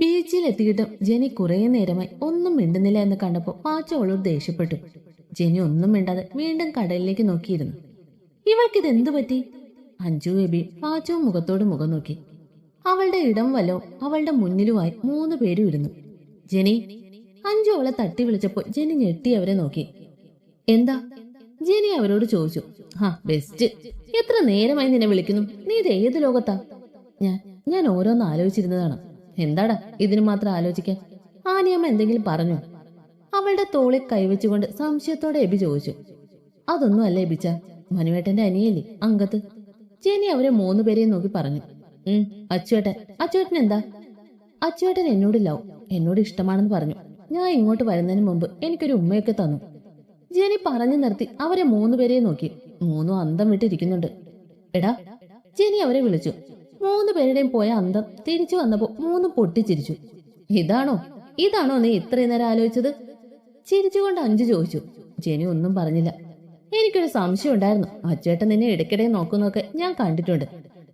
ബീച്ചിലെത്തിയിട്ടും ജെനി കുറേ നേരമായി ഒന്നും മിണ്ടുന്നില്ല എന്ന് കണ്ടപ്പോൾ പാച്ചു അവളോട് ദേഷ്യപ്പെട്ടു. ജെനി ഒന്നും മിണ്ടാതെ വീണ്ടും കടലിലേക്ക് നോക്കിയിരുന്നു. ഇവൾക്കിതെന്തു പറ്റി? അഞ്ജു ബേബി പാച്ചുവും മുഖത്തോട് മുഖം നോക്കി. അവളുടെ ഇടം വല്ലോ അവളുടെ മുന്നിലുമായി 3 പേരും ഇരുന്നു. ജെനി, അഞ്ജു അവളെ തട്ടി വിളിച്ചപ്പോൾ ജെനി ഞെട്ടി അവരെ നോക്കി. എന്താ? ജെനി അവരോട് ചോദിച്ചു. ബെസ്റ്റ്. എത്ര നേരമായി നിന്നെ വിളിക്കുന്നു. നീ ഇത് ഏത് ലോകത്താ? ഞാൻ ഓരോന്ന് ആലോചിച്ചിരുന്നതാണ്. എന്താടാ ഇതിന് മാത്രം ആലോചിക്കാൻ? ആനിയമ്മ എന്തെങ്കിലും പറഞ്ഞോ? അവളുടെ തോളിൽ കൈവച്ചുകൊണ്ട് സംശയത്തോടെ എബി ചോദിച്ചു. അതൊന്നും അല്ല എബിച്ച, മനുവേട്ടന്റെ അനിയല്ലേ അങ്കത്ത്. ജെനി അവരെ 3 പേരെയും നോക്കി പറഞ്ഞു. അച്ചുവേട്ടൻ എന്താ? അച്ചുവേട്ടൻ എന്നോട് ലവ്, എന്നോട് ഇഷ്ടമാണെന്ന് പറഞ്ഞു. ഞാൻ ഇങ്ങോട്ട് വരുന്നതിന് മുമ്പ് എനിക്കൊരു ഉമ്മയൊക്കെ തന്നു. ജെനി പറഞ്ഞു നിർത്തി അവരെ 3 പേരെയും നോക്കി. 3 അന്തം വിട്ടിരിക്കുന്നുണ്ട്. എടാ, ജെനി അവരെ വിളിച്ചു. 3 പേരുടെയും പോയ അന്തം തിരിച്ചു വന്നപ്പോ 3 പൊട്ടിച്ചിരിച്ചു. ഇതാണോ നീ ഇത്രയും നേരം ആലോചിച്ചത്? ചിരിച്ചുകൊണ്ട് അഞ്ജു ചോദിച്ചു. ജെനി ഒന്നും പറഞ്ഞില്ല. എനിക്കൊരു സംശയം ഉണ്ടായിരുന്നു. അച്ചുവേട്ടൻ നിന്നെ ഇടയ്ക്കിടെ നോക്കുന്നൊക്കെ ഞാൻ കണ്ടിട്ടുണ്ട്.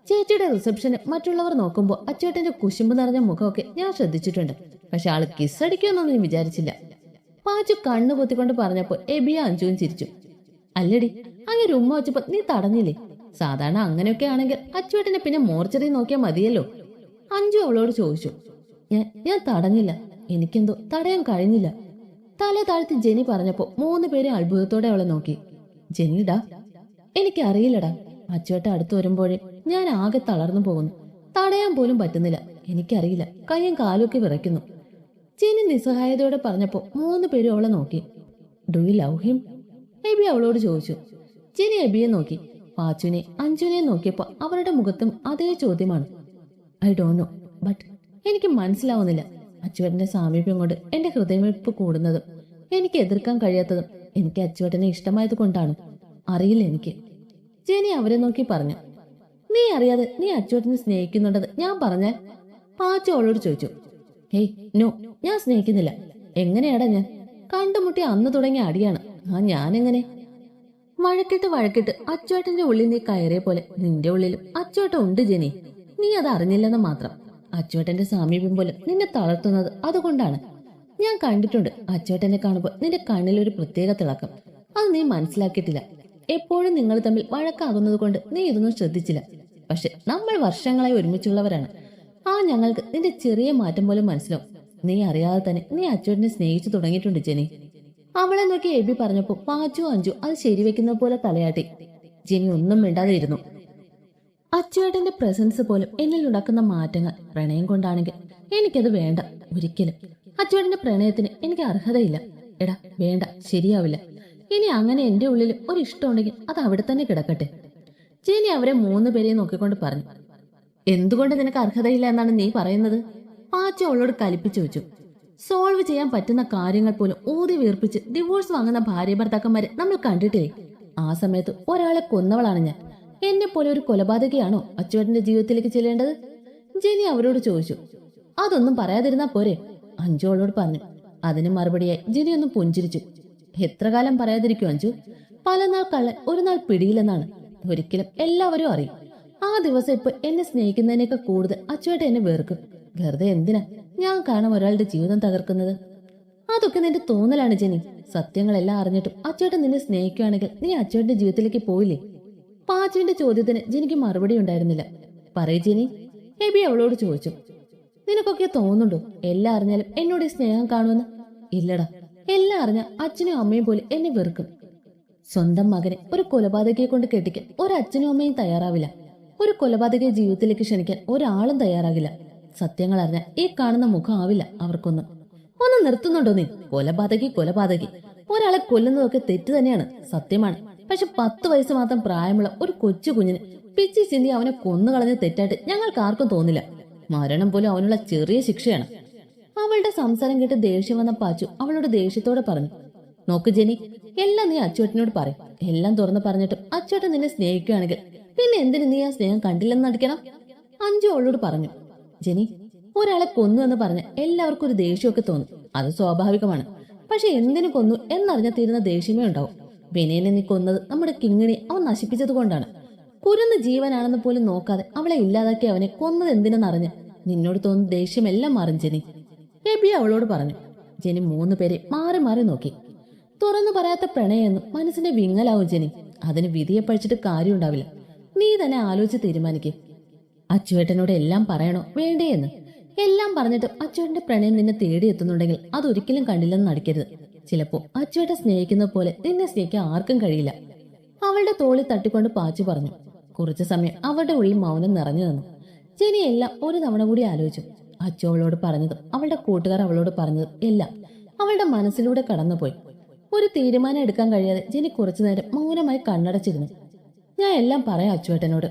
ചേച്ചിയുടെ റിസപ്ഷന് മറ്റുള്ളവർ നോക്കുമ്പോൾ അച്ചുവേട്ടന്റെ കുശുമ്പ് നിറഞ്ഞ മുഖമൊക്കെ ഞാൻ ശ്രദ്ധിച്ചിട്ടുണ്ട്. പക്ഷെ ആള് കിസ്സടിക്കുമെന്നൊന്നും നീ വിചാരിച്ചില്ല. പാച്ചു കണ്ണു പൊത്തിക്കൊണ്ട് പറഞ്ഞപ്പോൾ എബിയ അഞ്ജുവും ചിരിച്ചു. അല്ലടി, അങ്ങനെ ഉമ്മ വെച്ചപ്പോ നീ തടഞ്ഞില്ലേ? സാധാരണ അങ്ങനെയൊക്കെ ആണെങ്കിൽ അച്ചുവേട്ടനെ പിന്നെ മോർച്ചറി നോക്കിയാൽ മതിയല്ലോ. അഞ്ജു അവളോട് ചോദിച്ചു. ഞാൻ തടഞ്ഞില്ല. എനിക്കെന്തോ തടയാൻ കഴിഞ്ഞില്ല. തല താഴ്ത്തി ജെനി പറഞ്ഞപ്പോ 3 പേരും അത്ഭുതത്തോടെ അവളെ നോക്കി. ജെനിടാ, എനിക്കറിയില്ലടാ. അച്ചുവേട്ട അടുത്ത് വരുമ്പോഴേ ഞാൻ ആകെ തളർന്നു പോകുന്നു. തടയാൻ പോലും പറ്റുന്നില്ല. എനിക്കറിയില്ല, കയ്യും കാലും ഒക്കെ വിറയ്ക്കുന്നു. ജെനി നിസ്സഹായതയോടെ പറഞ്ഞപ്പോ 3 പേരും അവളെ നോക്കി. Do you love him? Abi അവളോട് ചോദിച്ചു. ജെനി എബിയെ നോക്കി. പാച്ചുവിനെ അഞ്ജുവിനെ നോക്കിയപ്പോ അവരുടെ മുഖത്തും അതേ ചോദ്യമാണ്. ഐ ഡോണ്ട് നോ, ബട്ട് എനിക്ക് മനസ്സിലാവുന്നില്ല. അച്ചുവേട്ടന്റെ സാമീപ്യം കൊണ്ട് എന്റെ ഹൃദയമിടിപ്പ് കൂടുന്നതും എനിക്ക് എതിർക്കാൻ കഴിയാത്തതും എനിക്ക് അച്ചുവേട്ടനെ ഇഷ്ടമായത് കൊണ്ടാണ്. അറിയില്ല എനിക്ക്. ജെനി അവരെ നോക്കി പറഞ്ഞു. നീ അറിയാതെ നീ അച്ചുവേട്ടനെ സ്നേഹിക്കുന്നുണ്ടെന്ന് ഞാൻ പറഞ്ഞാൽ? പാച്ചു അവളോട് ചോദിച്ചു. ഹേയ് നോ, ഞാൻ സ്നേഹിക്കുന്നില്ല. എങ്ങനെയാടാ ഞാൻ? കണ്ടുമുട്ടി അന്ന് തുടങ്ങിയ അടിയാണ്. ഞാനെങ്ങനെ? വഴക്കിട്ട് അച്ചുവേട്ടന്റെ ഉള്ളിൽ നീ കയറിയ പോലെ നിന്റെ ഉള്ളിലും അച്ചുവേട്ടൻ ഉണ്ട് ജെനി. നീ അത് അറിഞ്ഞില്ലെന്ന് മാത്രം. അച്ചുവേട്ടന്റെ സാമീപ്യം പോലും നിന്നെ തളർത്തുന്നത് അതുകൊണ്ടാണ്. ഞാൻ കണ്ടിട്ടുണ്ട്. അച്ചുവേട്ടനെ കാണുമ്പോൾ നിന്റെ കണ്ണിലൊരു പ്രത്യേക തിളക്കം. അത് നീ മനസ്സിലാക്കിയിട്ടില്ല. എപ്പോഴും നിങ്ങൾ തമ്മിൽ വഴക്കാകുന്നത് കൊണ്ട് നീ ഇതൊന്നും ശ്രദ്ധിച്ചില്ല. പക്ഷെ നമ്മൾ വർഷങ്ങളായി ഒരുമിച്ചുള്ളവരാണ്. ഞങ്ങൾക്ക് നിന്റെ ചെറിയ മാറ്റം പോലും മനസ്സിലാവും. നീ അറിയാതെ തന്നെ നീ അച്ചുവേട്ടനെ സ്നേഹിച്ചു തുടങ്ങിയിട്ടുണ്ട് ജെനി. അവളെ നോക്കി എബി പറഞ്ഞപ്പോ പാച്ചു അഞ്ജു അത് ശരിവെക്കുന്ന പോലെ തലയാട്ടി. ജെനി ഒന്നും മിണ്ടാതെ ഇരുന്നു. അച്ചുവേട്ടന്റെ പ്രസൻസ് പോലും എന്നിൽ ഉണ്ടാക്കുന്ന മാറ്റങ്ങൾ പ്രണയം കൊണ്ടാണെങ്കിൽ എനിക്കത് വേണ്ട. ഒരിക്കലും അച്ചുവേട്ടന്റെ പ്രണയത്തിന് എനിക്ക് അർഹതയില്ല. എടാ വേണ്ട, ശരിയാവില്ല. ഇനി അങ്ങനെ എന്റെ ഉള്ളിൽ ഒരു ഇഷ്ടമുണ്ടെങ്കിൽ അത് അവിടെ തന്നെ കിടക്കട്ടെ. ജെനി അവരെ 3 പേരെയും നോക്കിക്കൊണ്ട് പറഞ്ഞു. എന്തുകൊണ്ട് നിനക്ക് അർഹതയില്ല എന്നാണ് നീ പറയുന്നത്? പാച്ചു അവളോട് കലിപ്പിച്ചു വെച്ചു. സോൾവ് ചെയ്യാൻ പറ്റുന്ന കാര്യങ്ങൾ പോലും ഊതി വീർപ്പിച്ച് ഡിവോഴ്സ് വാങ്ങുന്ന ഭാര്യ ഭർത്താക്കന്മാരെ നമ്മൾ കണ്ടിട്ടില്ലേ? ആ സമയത്ത് ഒരാളെ കൊന്നവളാണ് ഞാൻ. എന്നെ പോലെ ഒരു കൊലപാതകയാണോ അച്ചുവേട്ടന്റെ ജീവിതത്തിലേക്ക് ചെല്ലേണ്ടത്? ജെനി അവരോട് ചോദിച്ചു. അതൊന്നും പറയാതിരുന്നാ പോരെ? അഞ്ജു അവളോട് പറഞ്ഞു. അതിന് മറുപടിയായി ജെനി ഒന്ന് പുഞ്ചിരിച്ചു. എത്ര കാലം പറയാതിരിക്കും അഞ്ജു? പല നാൾ കള്ളൻ ഒരു നാൾ പിടിയില്ലെന്നാണ്. ഒരിക്കലും എല്ലാവരും അറിയും. ആ ദിവസം ഇപ്പൊ എന്നെ സ്നേഹിക്കുന്നതിനേക്കാൾ കൂടുതൽ അച്ചുവേട്ടൻ എന്നെ വെറുക്കും. വെറുതെ എന്തിനാ ഞാൻ കാരണം ഒരാളുടെ ജീവിതം തകർക്കുന്നത്? അതൊക്കെ നിന്റെ തോന്നലാണ് ജെനി. സത്യങ്ങളെല്ലാം അറിഞ്ഞിട്ടും അച്ചുവേട്ടൻ നിന്നെ സ്നേഹിക്കുകയാണെങ്കിൽ നീ അച്ചുവേട്ടന്റെ ജീവിതത്തിലേക്ക് പോയില്ലേ? പാച്ചുവിന്റെ ചോദ്യത്തിന് ജെനിക്ക് മറുപടി ഉണ്ടായിരുന്നില്ല. പറയ് ജെനി, എബി അവളോട് ചോദിച്ചു. നിനക്കൊക്കെ തോന്നുന്നുണ്ടോ എല്ലാം അറിഞ്ഞാലും എന്നോട് സ്നേഹം കാണുമെന്ന്? ഇല്ലടാ, എല്ലാം അറിഞ്ഞ അച്ഛനും അമ്മയും പോലെ എന്നെ വെറുക്കും. സ്വന്തം മകനെ ഒരു കൊലപാതകയെ കൊണ്ട് കെട്ടിക്കാൻ ഒരച്ഛനും അമ്മയും തയ്യാറാവില്ല. ഒരു കൊലപാതകയെ ജീവിതത്തിലേക്ക് ക്ഷണിക്കാൻ ഒരാളും തയ്യാറാകില്ല. സത്യങ്ങൾ അറിഞ്ഞ ഈ കാണുന്ന മുഖം ആവില്ല അവർക്കൊന്നും. ഒന്ന് നിർത്തുന്നുണ്ടോ നീ? കൊലപാതകി ഒരാളെ കൊല്ലുന്നതൊക്കെ തെറ്റ് തന്നെയാണ്, സത്യമാണ്. പക്ഷെ 10 വയസ്സ് മാത്രം പ്രായമുള്ള ഒരു കൊച്ചു കുഞ്ഞിന് പിച്ചി ചിന്തി അവനെ കൊന്നുകളഞ്ഞ തെറ്റായിട്ട് ഞങ്ങൾക്ക് ആർക്കും തോന്നില്ല. മരണം പോലും അവനുള്ള ചെറിയ ശിക്ഷയാണ്. അവളുടെ സംസാരം കേട്ട് ദേഷ്യം വന്ന പാച്ചു അവളോട് ദേഷ്യത്തോടെ പറഞ്ഞു. നോക്ക് ജെനി, എല്ലാം നീ അച്ചുവേട്ടനോട് പറയും. എല്ലാം തുറന്നു പറഞ്ഞിട്ടും അച്ചുവേട്ടൻ നിന്നെ സ്നേഹിക്കുകയാണെങ്കിൽ പിന്നെ എന്തിനു നീ ആ സ്നേഹം കണ്ടില്ലെന്ന് നടിക്കണം? അഞ്ജു അവളോട് പറഞ്ഞു. ജെനി, ഒരാളെ കൊന്നു എന്ന് പറഞ്ഞ എല്ലാവർക്കും ഒരു ദേഷ്യമൊക്കെ തോന്നും. അത് സ്വാഭാവികമാണ്. പക്ഷെ എന്തിനു കൊന്നു എന്നറിഞ്ഞ തീരുന്ന ദേഷ്യമേ ഉണ്ടാവും. വിനയനെ നീ കൊന്നത് നമ്മുടെ കിങ്ങിണി അവൻ നശിപ്പിച്ചത് കൊണ്ടാണ്. കുരുന്ന് ജീവനാണെന്ന് പോലും നോക്കാതെ അവളെ ഇല്ലാതാക്കി അവനെ കൊന്നത് എന്തിനെന്നറിഞ്ഞ് നിന്നോട് തോന്നുന്ന ദേഷ്യമെല്ലാം മാറും ജെനി. എബി അവളോട് പറഞ്ഞു. ജെനി 3 പേരെ മാറി മാറി നോക്കി. തുറന്നു പറയാത്ത പ്രണയെന്നും മനസ്സിന്റെ വിങ്ങലാവും ജെനി. അതിന് വിധിയെ പഴിച്ചിട്ട് കാര്യമുണ്ടാവില്ല. നീ തന്നെ ആലോചിച്ച് തീരുമാനിക്കേ. അച്ചുവേട്ടനോട് എല്ലാം പറയണോ വേണ്ടേ എന്ന്. എല്ലാം പറഞ്ഞിട്ട് അച്ചുവേട്ടന്റെ പ്രണയം നിന്നെ തേടിയെത്തുന്നുണ്ടെങ്കിൽ അതൊരിക്കലും കണ്ടില്ലെന്ന് നടിക്കരുത്. ചിലപ്പോ അച്ചുവേട്ടൻ സ്നേഹിക്കുന്ന പോലെ നിന്നെ സ്നേഹിക്കാൻ ആർക്കും കഴിയില്ല. അവളുടെ തോളിൽ തട്ടിക്കൊണ്ട് പാച്ചു പറഞ്ഞു. കുറച്ചു സമയം അവളുടെ ഉള്ളിൽ മൗനം നിറഞ്ഞു നിന്നു. ജെനി എല്ലാം ഒരു തവണ കൂടി ആലോചിച്ചു. അച്ചു അവളോട് പറഞ്ഞതും അവളുടെ കൂട്ടുകാർ അവളോട് പറഞ്ഞതും എല്ലാം അവളുടെ മനസ്സിലൂടെ കടന്നുപോയി. ഒരു തീരുമാനം എടുക്കാൻ കഴിയാതെ ജെനി കുറച്ചു നേരം മൗനമായി കണ്ണടച്ചിരുന്നു. ഞാൻ എല്ലാം പറയാം അച്ചുവേട്ടനോട്.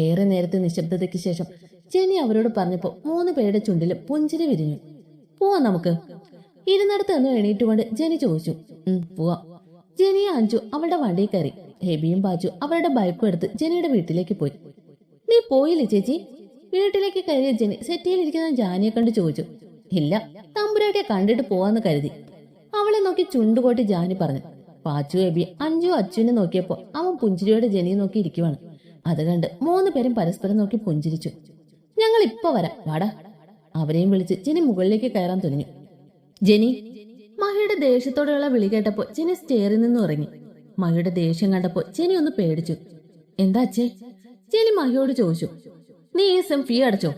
ഏറെ നേരത്തെ നിശബ്ദതയ്ക്ക് ശേഷം ജെനി അവരോട് പറഞ്ഞപ്പോ 3 പേരുടെ ചുണ്ടിലും പുഞ്ചിരി വിരിഞ്ഞു. പോവാം നമുക്ക്. ഇരുന്നിടത്ത് നിന്ന് എണീറ്റുകൊണ്ട് ജെനി ചോദിച്ചു. പോവാം. ജെനിയെ അഞ്ചു അവളുടെ വണ്ടിയിൽ കയറി. ഹെബിയും പാച്ചു അവരുടെ ബൈക്കും എടുത്ത് ജെനിയുടെ വീട്ടിലേക്ക് പോയി. നീ പോയില്ലേ ചേച്ചി? വീട്ടിലേക്ക് കയറിയ ജെനി സെറ്റിയിലിരിക്കുന്ന ജാനിയെ കണ്ട് ചോദിച്ചു. ഇല്ല, തമ്പുരാട്ടിയെ കണ്ടിട്ട് പോവാന്ന് കരുതി. അവളെ നോക്കി ചുണ്ടുകൊട്ടി ജാനി പറഞ്ഞു. പാച്ചു ഹെബി അഞ്ചു അച്ചുവിനെ നോക്കിയപ്പോ അവൻ പുഞ്ചിരിയോടെ ജെനിയെ നോക്കി ഇരിക്കുവാണ്. അത് കണ്ട് 3 പേരും പരസ്പരം നോക്കി പുഞ്ചിരിച്ചു. ഞങ്ങൾ ഇപ്പൊ വരാം, വാടാ. അവരെയും വിളിച്ച് ജെനി മുകളിലേക്ക് കയറാൻ തുനിഞ്ഞു. ജെനി. മഹിയുടെ ദേഷ്യത്തോടെയുള്ള വിളി കേട്ടപ്പോ ജെനി സ്റ്റെയറിൽ നിന്നും ഇറങ്ങി. മഹിയുടെ ദേഷ്യം കണ്ടപ്പോ ജെനി ഒന്ന് പേടിച്ചു. എന്താ അച്ഛേ? ജെനി മഹിയോട് ചോദിച്ചു. നീ ഈ സെം ഫീ അടച്ചോ?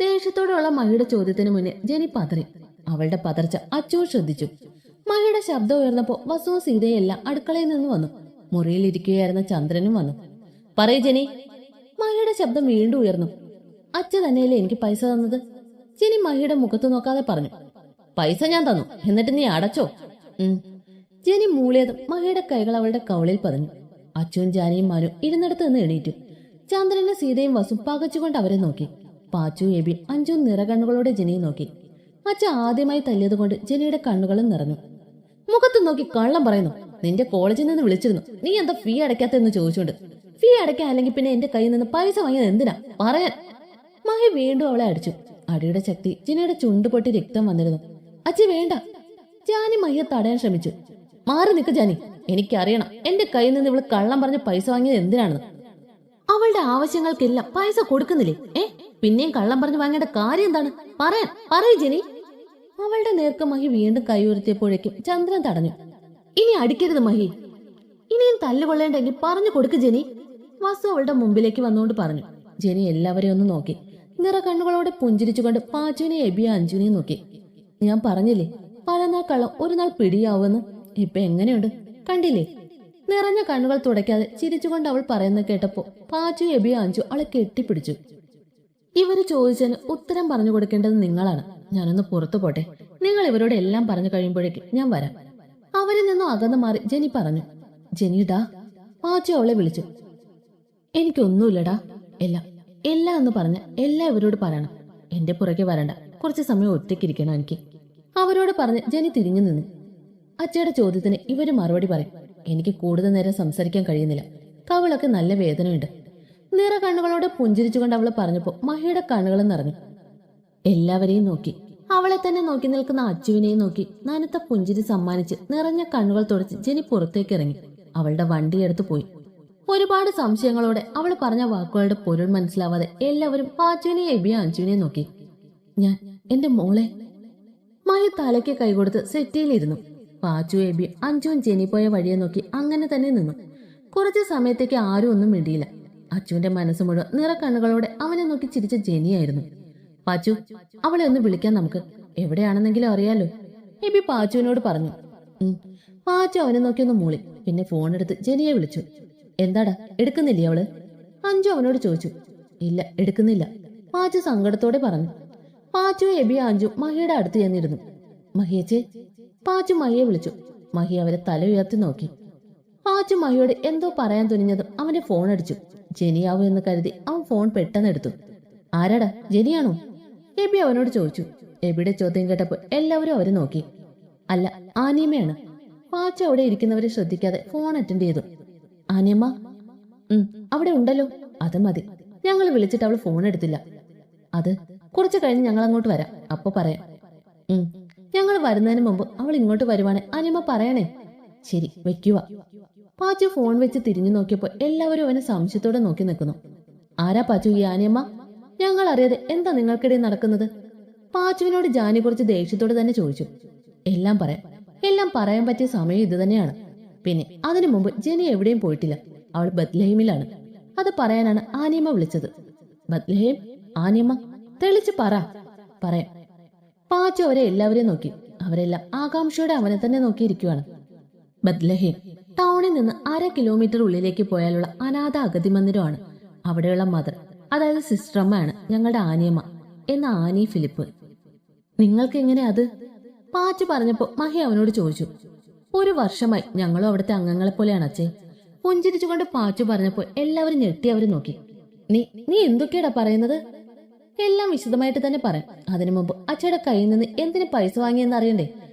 ദേഷ്യത്തോടെയുള്ള മഹിയുടെ ചോദ്യത്തിന് മുന്നേ ജെനി പതറി. അവളുടെ പതർച്ച അച്ചുവും ശ്രദ്ധിച്ചു. മഹിയുടെ ശബ്ദം ഉയർന്നപ്പോ വസുവും സീതയും എല്ലാം അടുക്കളയിൽ നിന്ന് വന്നു. മുറിയിലിരിക്കുകയായിരുന്ന ചന്ദ്രനും വന്നു. പറയ് ജെനി. മഹിയുടെ ശബ്ദം വീണ്ടും ഉയർന്നു. അച്ഛ തന്നെയല്ലേ എനിക്ക് പൈസ തന്നത്? ജെനി മഹിയുടെ മുഖത്ത് നോക്കാതെ പറഞ്ഞു. പൈസ ഞാൻ തന്നു, എന്നിട്ട് നീ അടച്ചോ? ജെനി മൂളിയതും മഹിയുടെ കൈകൾ അവളുടെ കവളിൽ പതിഞ്ഞു. അച്ചുവും ജാനിയും മാനും ഇരുന്നിടത്ത് നിന്ന് എണീറ്റു. ചന്ദ്രനും സീതയും വസും പകച്ചുകൊണ്ട് അവരെ നോക്കി. പാച്ചു എബി അഞ്ചും നിറകണ്ണുകളോടെ ജെനിയെ നോക്കി. അച്ഛ ആദ്യമായി തല്ലിയത് കൊണ്ട് ജെനിയുടെ കണ്ണുകളും നിറഞ്ഞു. മുഖത്ത് നോക്കി കള്ളം പറയുന്നു. നിന്റെ കോളേജിൽ നിന്ന് വിളിച്ചിരുന്നു. നീ എന്താ ഫീ അടയ്ക്കാത്തെന്ന് ചോദിച്ചോണ്ട്. ഫീ അടയ്ക്കാൻ അല്ലെങ്കിൽ പിന്നെ എന്റെ കയ്യിൽ നിന്ന് പൈസ വാങ്ങിയത് എന്തിനാ പറയാൻ? മഹി വീണ്ടും അവളെ അടിച്ചു. അടിയുടെ ശക്തി ജെനിയുടെ ചുണ്ട് പൊട്ടി രക്തം വന്നിരുന്നു. അച്ഛി വേണ്ട. ജാനി മഹിയെ തടയാൻ ശ്രമിച്ചു. മാറി നിൽക്ക് ജാനി. എനിക്കറിയണം എന്റെ കയ്യിൽ നിന്ന് ഇവള് കള്ളം പറഞ്ഞ് പൈസ വാങ്ങിയത് എന്തിനാണെന്ന്. അവളുടെ ആവശ്യങ്ങൾക്കെല്ലാം പൈസ കൊടുക്കുന്നില്ലേ? പിന്നെയും കള്ളം പറഞ്ഞു വാങ്ങേണ്ട കാര്യം എന്താണ്? പറയൂ ജെനി. അവളുടെ നേർക്ക് മഹി വീണ്ടും കൈ ഉയർത്തിയപ്പോഴേക്കും ചന്ദ്രൻ തടഞ്ഞു. ഇനി അടിക്കരുത് മഹി. ഇനിയും തല്ലുകൊള്ളേണ്ടെങ്കിൽ പറഞ്ഞു കൊടുക്ക് ജെനി. വാസു അവളുടെ മുമ്പിലേക്ക് വന്നുകൊണ്ട് പറഞ്ഞു. ജെനി എല്ലാവരെയും ഒന്ന് നോക്കി. നിറ കണ്ണുകളോടെ പുഞ്ചിരിച്ചുകൊണ്ട് പാച്ചുവിനെ എബിയ അഞ്ജുനെയും നോക്കി. ഞാൻ പറഞ്ഞില്ലേ, പലനാൾ കള്ളം ഒരു നാൾ പിടിയാവുമെന്ന്. ഇപ്പൊ എങ്ങനെയുണ്ട് കണ്ടില്ലേ? നിറഞ്ഞ കണ്ണുകൾ തുടയ്ക്കാതെ ചിരിച്ചുകൊണ്ട് അവൾ പറയുന്നത് കേട്ടപ്പോ പാച്ചു എബിയ അഞ്ചു അവളെ കെട്ടിപ്പിടിച്ചു. ഇവര് ചോദിച്ചതിന് ഉത്തരം പറഞ്ഞു കൊടുക്കേണ്ടത് നിങ്ങളാണ്. ഞാനൊന്ന് പുറത്തു പോട്ടെ. നിങ്ങൾ ഇവരോട് എല്ലാം പറഞ്ഞു കഴിയുമ്പോഴേക്ക് ഞാൻ വരാം. അവരിൽ നിന്നും അകന്നു മാറി ജെനി പറഞ്ഞു. ജെനിടാ. പാച്ചു അവളെ വിളിച്ചു. എനിക്കൊന്നുമില്ലടാ. എല്ലാം എന്ന് പറഞ്ഞ എല്ലാം ഇവരോട് പറയണം. എന്റെ പുറകെ വരണ്ട. കുറച്ചു സമയം ഒറ്റയ്ക്കിരിക്കണം എനിക്ക്. അവരോട് പറഞ്ഞ് ജെനി തിരിഞ്ഞു നിന്നു. അച്ഛയുടെ ചോദ്യത്തിന് ഇവര് മറുപടി പറയും. എനിക്ക് കൂടുതൽ നേരം സംസാരിക്കാൻ കഴിയുന്നില്ല. കവിളൊക്കെ നല്ല വേദനയുണ്ട്. നിറ കണ്ണുകളോടെ പുഞ്ചിരിച്ചുകൊണ്ട് അവള് പറഞ്ഞപ്പോ മഹിയുടെ കണ്ണുകളും നിറഞ്ഞു. എല്ലാവരെയും നോക്കി. അവളെ തന്നെ നോക്കി നിൽക്കുന്ന അച്ചുവിനെയും നോക്കി നനുത്ത പുഞ്ചിരി സമ്മാനിച്ച് നിറഞ്ഞ കണ്ണുകൾ തുടച്ച് ജെനി പുറത്തേക്ക് ഇറങ്ങി. അവളുടെ വണ്ടിയെടുത്ത് പോയി. ഒരുപാട് സംശയങ്ങളോടെ അവൾ പറഞ്ഞ വാക്കുകളുടെ പൊരുൾ മനസ്സിലാവാതെ എല്ലാവരും പാച്ചുവിനെയും എബിയ അഞ്ചുവിനെയും നോക്കി. ഞാൻ എന്റെ മോളെ. മഹി തലയ്ക്ക് കൈകൊടുത്ത് സെറ്റിയിലിരുന്നു. പാച്ചു എബി അഞ്ചുവും ജെനി പോയ വഴിയെ നോക്കി അങ്ങനെ തന്നെ നിന്നു. കുറച്ചു സമയത്തേക്ക് ആരും ഒന്നും മിണ്ടിയില്ല. അച്ചുവിന്റെ മനസ്സ് മുഴുവൻ നിറക്കണ്ണുകളോടെ അവനെ നോക്കി ചിരിച്ച ജെനിയായിരുന്നു. പാച്ചു, അവളെ ഒന്ന് വിളിക്കാൻ നമുക്ക്. എവിടെയാണെന്നെങ്കിലും അറിയാലോ. എബി പാച്ചുവിനോട് പറഞ്ഞു. പാച്ചു അവനെ നോക്കി ഒന്ന് മൂളി. പിന്നെ ഫോണെടുത്ത് ജെനിയെ വിളിച്ചു. എന്താടാ, എടുക്കുന്നില്ലേ അവള്? അഞ്ചു അവനോട് ചോദിച്ചു. ഇല്ല, എടുക്കുന്നില്ല. പാച്ചു സങ്കടത്തോടെ പറഞ്ഞു. പാച്ചു എബി അഞ്ചു മഹിയുടെ അടുത്ത് ചെന്നിരുന്നു. മഹിയച്ചേ. പാച്ചു മഹിയെ വിളിച്ചു. മഹി അവരെ തല ഉയർത്തി നോക്കി. പാച്ചു മഹിയോട് എന്തോ പറയാൻ തുനിഞ്ഞതും അവന്റെ ഫോൺ അടിച്ചു. ജെനിയാവൂ എന്ന് കരുതി അവൻ ഫോൺ പെട്ടെന്ന് എടുത്തു. ആരാടാ, ജെനിയാണോ? എബി അവനോട് ചോദിച്ചു. എബിയുടെ ചോദ്യം കേട്ടപ്പോൾ എല്ലാവരും അവരെ നോക്കി. അല്ല, ആനിയമ്മയാണ്. പാച്ചു അവിടെ ഇരിക്കുന്നവരെ ശ്രദ്ധിക്കാതെ ഫോൺ അറ്റൻഡ് ചെയ്തു. ആനിയമ്മ? അവിടെ ഉണ്ടല്ലോ. അത് മതി. ഞങ്ങൾ വിളിച്ചിട്ട് അവൾ ഫോൺ എടുത്തില്ല. അത് കുറച്ച് കഴിഞ്ഞ് ഞങ്ങൾ അങ്ങോട്ട് വരാം. അപ്പൊ പറയാം. ഞങ്ങൾ വരുന്നതിന് മുമ്പ് അവൾ ഇങ്ങോട്ട് വരുവാണ് ആനിയമ്മ പറയണേ. ശരി, വെക്കുക. പാച്ചു ഫോൺ വെച്ച് തിരിഞ്ഞു നോക്കിയപ്പോൾ എല്ലാവരും അവനെ സംശയത്തോടെ നോക്കി നിൽക്കുന്നു. ആരാ പാച്ചു ഈ ആനിയമ്മ? ഞങ്ങൾ അറിയാതെ എന്താ നിങ്ങൾക്കിടയിൽ നടക്കുന്നത്? പാച്ചുവിനോട് ജാനി കുറച്ച് ദേഷ്യത്തോടെ തന്നെ ചോദിച്ചു. എല്ലാം പറയാം, എല്ലാം പറയാൻ പറ്റിയ സമയം ഇത് തന്നെയാണ്. പിന്നെ അതിനു മുമ്പ് ജെനി എവിടെയും പോയിട്ടില്ല. അവൾ ബത്ലഹേമിലാണ്. അത് പറയാനാണ് ആനിയമ്മ വിളിച്ചത്. ബത്ലഹേം? ആനിയമ്മ തെളിച്ച് പറയാം. പാച്ചു അവരെ എല്ലാവരെയും നോക്കി. അവരെല്ലാം ആകാംക്ഷയോടെ അവനെ തന്നെ നോക്കിയിരിക്കുവാണ്. ബത്ലഹേം ടൗണിൽ നിന്ന് 1/2 കിലോമീറ്റർ ഉള്ളിലേക്ക് പോയാലുള്ള അനാഥ അഗതി മന്ദിരമാണ്. അവിടെയുള്ള മദർ, അതായത് സിസ്റ്ററമ്മയാണ് ഞങ്ങളുടെ ആനിയമ്മ എന്ന ആനി ഫിലിപ്പ്. നിങ്ങൾക്ക് എങ്ങനെ അത്? പാച്ചു പറഞ്ഞപ്പോ മഹി അവനോട് ചോദിച്ചു. 1 വർഷമായി ഞങ്ങളും അവിടുത്തെ അംഗങ്ങളെ പോലെയാണ് അച്ഛേ. പുഞ്ചിരിച്ചുകൊണ്ട് പാച്ചു പറഞ്ഞപ്പോൾ എല്ലാവരും ഞെട്ടി അവരെ നോക്കി. നീ എന്തൊക്കെയാടാ പറയുന്നത്? എല്ലാം വിശദമായിട്ട് തന്നെ പറയാം. അതിനു മുമ്പ് അച്ഛയുടെ കയ്യിൽ നിന്ന് എന്തിനു പൈസ വാങ്ങിയെന്ന് അറിയണ്ടേ?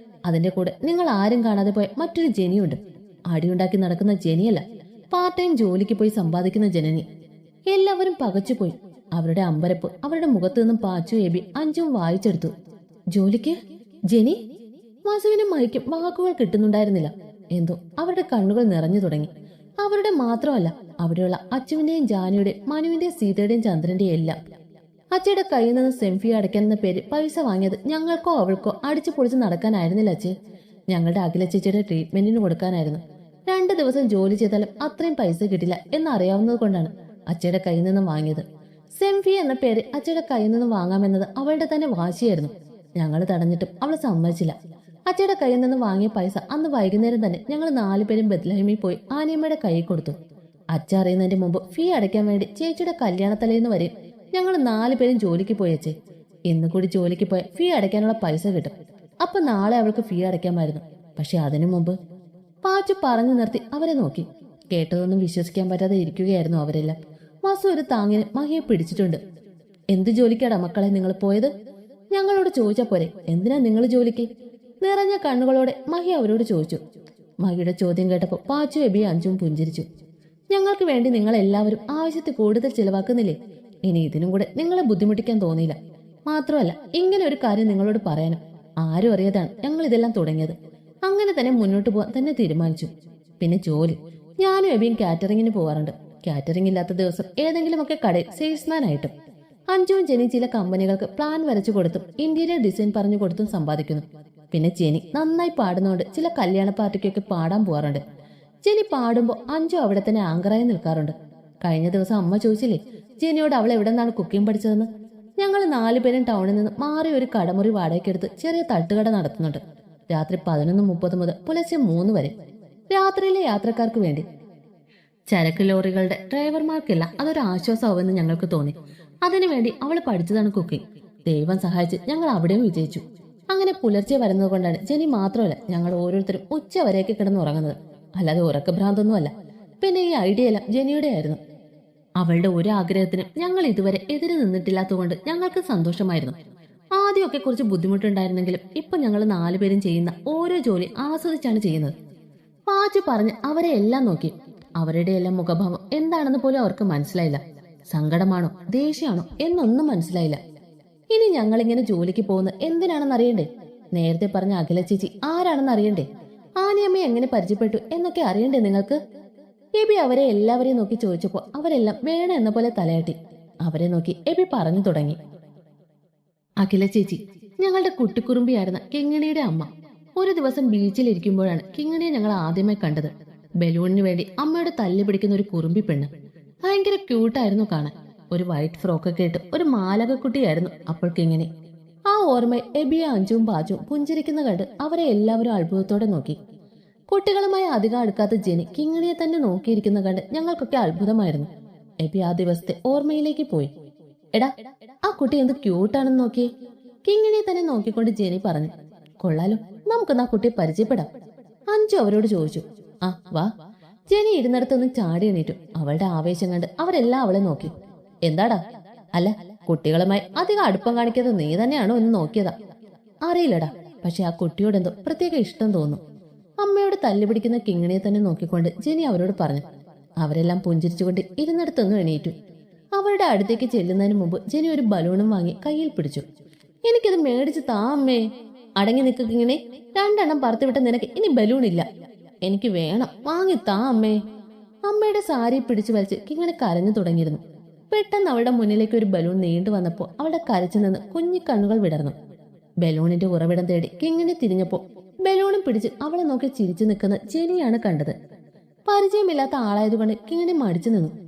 അതിന്റെ കൂടെ നിങ്ങൾ ആരും കാണാതെ പോയ മറ്റൊരു ജെനിയുണ്ട്. അടിയുണ്ടാക്കി നടക്കുന്ന ജെനിയല്ല, പാർട്ട് ടൈം ജോലിക്ക് പോയി സമ്പാദിക്കുന്ന ജനനി. എല്ലാവരും പകച്ചുപോയി. അവരുടെ അമ്പരപ്പ് അവരുടെ മുഖത്തു നിന്നും പാച്ചു, എബി, അഞ്ചും വായിച്ചെടുത്തു. ജോലിക്ക്? ജെനി? വാസുവിനും മഹിക്കും വാക്കുകൾ കിട്ടുന്നുണ്ടായിരുന്നില്ല. എന്തോ അവരുടെ കണ്ണുകൾ നിറഞ്ഞു തുടങ്ങി. അവരുടെ മാത്രമല്ല, അവിടെയുള്ള അച്ചുവിന്റെയും ജാനിയുടെയും മനുവിന്റെയും സീതയുടെയും ചന്ദ്രന്റെയും എല്ലാം. അച്ഛയുടെ കയ്യിൽ നിന്ന് സെംഫി അടയ്ക്കാനെന്ന പേര് പൈസ വാങ്ങിയത് ഞങ്ങൾക്കോ അവൾക്കോ അടിച്ചു പൊളിച്ച് നടക്കാനായിരുന്നില്ല അച്ഛേ. ഞങ്ങളുടെ അഖില ചേച്ചിയുടെ ട്രീറ്റ്മെന്റിന് കൊടുക്കാനായിരുന്നു. 2 ദിവസം ജോലി ചെയ്താലും അത്രയും പൈസ കിട്ടില്ല എന്നറിയാവുന്നത് കൊണ്ടാണ് അച്ഛയുടെ കയ്യിൽ നിന്ന് വാങ്ങിയത്. സെംഫി എന്ന പേര് അച്ഛയുടെ കയ്യിൽ നിന്ന് വാങ്ങാമെന്നത് അവളുടെ തന്നെ വാശിയായിരുന്നു. ഞങ്ങൾ തടഞ്ഞിട്ടും അവൾ സമ്മതിച്ചില്ല. അച്ഛയുടെ കയ്യിൽ നിന്ന് വാങ്ങിയ പൈസ അന്ന് വൈകുന്നേരം തന്നെ ഞങ്ങൾ 4 പേരും ബത്ലഹേമിൽ പോയി ആനിയമ്മയുടെ കയ്യിൽ കൊടുത്തു. അച്ഛ അറിയുന്നതിന്റെ മുമ്പ് ഫീ അടയ്ക്കാൻ വേണ്ടി ചേച്ചിയുടെ കല്യാണത്തലേന്ന് വരെ ഞങ്ങൾ 4 പേരും ജോലിക്ക് പോയച്ചേ. ഇന്ന് കൂടി ജോലിക്ക് പോയ ഫീ അടയ്ക്കാനുള്ള പൈസ കിട്ടും. അപ്പൊ നാളെ അവൾക്ക് ഫീ അടയ്ക്കാമായിരുന്നു. പക്ഷെ അതിനു മുമ്പ് പാച്ചു പറഞ്ഞു നിർത്തി അവരെ നോക്കി. കേട്ടതൊന്നും വിശ്വസിക്കാൻ പറ്റാതെ ഇരിക്കുകയായിരുന്നു അവരെല്ലാം. വാസു ഒരു താങ്ങിന് മഹിയെ പിടിച്ചിട്ടുണ്ട്. എന്ത് ജോലിക്കാടാ മക്കളെ നിങ്ങൾ പോയത്? ഞങ്ങളോട് ചോദിച്ചാ പോരെ, എന്തിനാ നിങ്ങൾ ജോലിക്ക്? നിറഞ്ഞ കണ്ണുകളോടെ മഹി അവരോട് ചോദിച്ചു. മഹിയുടെ ചോദ്യം കേട്ടപ്പോൾ പാച്ചു, എബി, അഞ്ചും പുഞ്ചിരിച്ചു. ഞങ്ങൾക്ക് വേണ്ടി നിങ്ങൾ എല്ലാവരും ആവശ്യത്തിൽ കൂടുതൽ ചിലവാക്കുന്നില്ലേ? ഇനി ഇതിനും കൂടെ നിങ്ങളെ ബുദ്ധിമുട്ടിക്കാൻ തോന്നിയില്ല. മാത്രമല്ല, ഇങ്ങനെ ഒരു കാര്യം നിങ്ങളോട് പറയാനും ആരും അറിയാതാണ് ഞങ്ങൾ ഇതെല്ലാം തുടങ്ങിയത്. അങ്ങനെ തന്നെ മുന്നോട്ട് പോകാൻ തന്നെ തീരുമാനിച്ചു. പിന്നെ ജോലി, ഞാനും എബിയും കാറ്ററിങ്ങിന് പോകാറുണ്ട്. കാറ്ററിംഗ് ഇല്ലാത്ത ദിവസം ഏതെങ്കിലുമൊക്കെ കടയിൽ സെയിൽസ്മാൻ ആയിട്ടും. അഞ്ചുവും ജെനി ചില കമ്പനികൾക്ക് പ്ലാൻ വരച്ചു കൊടുത്തും ഇന്റീരിയർ ഡിസൈൻ പറഞ്ഞു കൊടുത്തും സമ്പാദിക്കുന്നു. പിന്നെ ജെനി നന്നായി പാടുന്നതുകൊണ്ട് ചില കല്യാണ പാർട്ടിക്കൊക്കെ പാടാൻ പോകാറുണ്ട്. ജെനി പാടുമ്പോൾ അഞ്ചു അവിടെ തന്നെ ആങ്കറായി നിൽക്കാറുണ്ട്. കഴിഞ്ഞ ദിവസം അമ്മ ചോദിച്ചില്ലേ ജെനിയോട് അവൾ എവിടെ നിന്നാണ് കുക്കിംഗ് പഠിച്ചതെന്ന്? ഞങ്ങൾ 4 പേരും ടൗണിൽ നിന്ന് മാറി ഒരു കടമുറി വാടകയ്ക്കെടുത്ത് ചെറിയ തട്ടുകട നടത്തുന്നുണ്ട്. രാത്രി 11:30 മുതൽ പുലർച്ചെ 3 വരെ. രാത്രിയിലെ യാത്രക്കാർക്ക് വേണ്ടി. ചരക്ക് ലോറികളുടെ ഡ്രൈവർമാർക്കെല്ലാം അതൊരു ആശ്വാസമാവുമെന്ന് ഞങ്ങൾക്ക് തോന്നി. അതിനുവേണ്ടി അവൾ പഠിച്ചതാണ് കുക്കിംഗ്. ദൈവം സഹായിച്ച് ഞങ്ങൾ അവിടെയും വിജയിച്ചു. അങ്ങനെ പുലർച്ചെ വരുന്നത് കൊണ്ടാണ് ജെനി മാത്രമല്ല ഞങ്ങൾ ഓരോരുത്തരും ഉച്ച വരെയൊക്കെ കിടന്നുറങ്ങുന്നത്. അല്ലാതെ ഉറക്കഭ്രാന്തൊന്നുമല്ല. പിന്നെ ഈ ഐഡിയ എല്ലാം ജെനിയുടെ ആയിരുന്നു. അവളുടെ ഒരു ആഗ്രഹത്തിനും ഞങ്ങൾ ഇതുവരെ എതിര് നിന്നിട്ടില്ലാത്തതുകൊണ്ട് ഞങ്ങൾക്ക് സന്തോഷമായിരുന്നു. ആദ്യമൊക്കെ കുറച്ച് ബുദ്ധിമുട്ടുണ്ടായിരുന്നെങ്കിലും ഇപ്പൊ ഞങ്ങൾ 4 പേരും ചെയ്യുന്ന ഓരോ ജോലി ആസ്വദിച്ചാണ് ചെയ്യുന്നത്. പാച്ചു പറഞ്ഞ് അവരെ എല്ലാം നോക്കി. അവരുടെ എല്ലാം മുഖഭാവം എന്താണെന്ന് പോലും അവർക്ക് മനസ്സിലായില്ല. സങ്കടമാണോ ദേഷ്യമാണോ എന്നൊന്നും മനസ്സിലായില്ല. ഇനി ഞങ്ങളിങ്ങനെ ജോലിക്ക് പോകുന്നത് എന്തിനാണെന്ന് അറിയണ്ടേ? നേരത്തെ പറഞ്ഞ അഖില ചേച്ചി ആരാണെന്ന് അറിയണ്ടേ? ആനിയമ്മയെ എങ്ങനെ പരിചയപ്പെട്ടു എന്നൊക്കെ അറിയണ്ടേ നിങ്ങൾക്ക്? എബി അവരെ എല്ലാവരെയും നോക്കി ചോദിച്ചപ്പോൾ അവരെല്ലാം വേണ എന്ന പോലെ തലയാട്ടി. അവരെ നോക്കി എബി പറഞ്ഞു തുടങ്ങി. അഖില ചേച്ചി ഞങ്ങളുടെ കുട്ടിക്കുറുമ്പിയായിരുന്ന കിങ്ങിണിയുടെ അമ്മ. ഒരു ദിവസം ബീച്ചിലിരിക്കുമ്പോഴാണ് കിങ്ങിണിയെ ഞങ്ങൾ ആദ്യമായി കണ്ടത്. ബലൂണിന് വേണ്ടി അമ്മയുടെ തല്ലി പിടിക്കുന്ന ഒരു കുറുമ്പി പെണ്ണ്. ഭയങ്കര ക്യൂട്ടായിരുന്നു കാണാൻ. ഒരു വൈറ്റ് ഫ്രോക്കൊക്കെ ഇട്ട് ഒരു മാലകക്കുട്ടിയായിരുന്നു അപ്പോൾ കിങ്ങിണി. ആ ഓർമ്മയിൽ എബിയെ അഞ്ചും പാച്ചും പുഞ്ചിരിക്കുന്ന കണ്ട് അവരെ എല്ലാവരും അത്ഭുതത്തോടെ നോക്കി. കുട്ടികളുമായി അധികം അടുക്കാത്ത ജെനി കിങ്ങിണിയെ തന്നെ നോക്കിയിരിക്കുന്ന കണ്ട് ഞങ്ങൾക്കൊക്കെ അത്ഭുതമായിരുന്നു. എബി ആ ദിവസത്തെ ഓർമ്മയിലേക്ക് പോയി. എടാ, ആ കുട്ടി എന്ത് ക്യൂട്ടാണെന്ന് നോക്കിയേ. കിങ്ങിണിയെ തന്നെ നോക്കിക്കൊണ്ട് ജെനി പറഞ്ഞു. കൊള്ളാലോ, നമുക്കൊന്ന് ആ കുട്ടിയെ പരിചയപ്പെടാം. അഞ്ചു അവരോട് ചോദിച്ചു. ആ വാ. ജെനി ഇരുന്നിടത്തൊന്ന് ചാടി എണീറ്റു. അവളുടെ ആവേശം കണ്ട് അവരെല്ലാം അവളെ നോക്കി. എന്താടാ? അല്ല, കുട്ടികളുമായി അധികം അടുപ്പം കാണിക്കാതെ നീ തന്നെയാണോ എന്ന് നോക്കിയതാ. അറിയില്ലടാ, പക്ഷെ ആ കുട്ടിയോടെന്തോ പ്രത്യേക ഇഷ്ടം തോന്നുന്നു. അമ്മയോട് തല്ലുപിടിക്കുന്ന കിങ്ങിണിയെ തന്നെ നോക്കിക്കൊണ്ട് ജെനി അവരോട് പറഞ്ഞു. അവരെല്ലാം പുഞ്ചിരിച്ചുകൊണ്ട് ഇരുന്നിടത്തൊന്നും എണീറ്റു. അവരുടെ അടുത്തേക്ക് ചെല്ലുന്നതിന് മുമ്പ് ജെനി ഒരു ബലൂണും വാങ്ങി കയ്യിൽ പിടിച്ചു. എനിക്കത് മേടിച്ച് താ അമ്മേ. അടങ്ങി നിൽക്കുക കിങ്ങിണി. 2 എണ്ണം പറത്തിവിട്ട നിനക്ക് ഇനി ബലൂൺ ഇല്ല. എനിക്ക് വേണം, വാങ്ങി താ അമ്മേ. അമ്മയുടെ സാരി പിടിച്ചു വലിച്ച് കിങ്ങിണി കരഞ്ഞു തുടങ്ങിയിരുന്നു. പെട്ടെന്ന് അവളുടെ മുന്നിലേക്ക് ഒരു ബലൂൺ നീണ്ടു വന്നപ്പോൾ അവളുടെ കരച്ചു നിന്ന് കുഞ്ഞി കണ്ണുകൾ വിടർന്നു. ബലൂണിന്റെ ഉറവിടം തേടി കിങ്ങിണി തിരിഞ്ഞപ്പോൾ ബലൂണും പിടിച്ച് അവളെ നോക്കി ചിരിച്ചു നിൽക്കുന്ന ജെനിയാണ് കണ്ടത്. പരിചയമില്ലാത്ത ആളായതുകൊണ്ട് കിങ്ങിണി മടിച്ചു നിന്നു.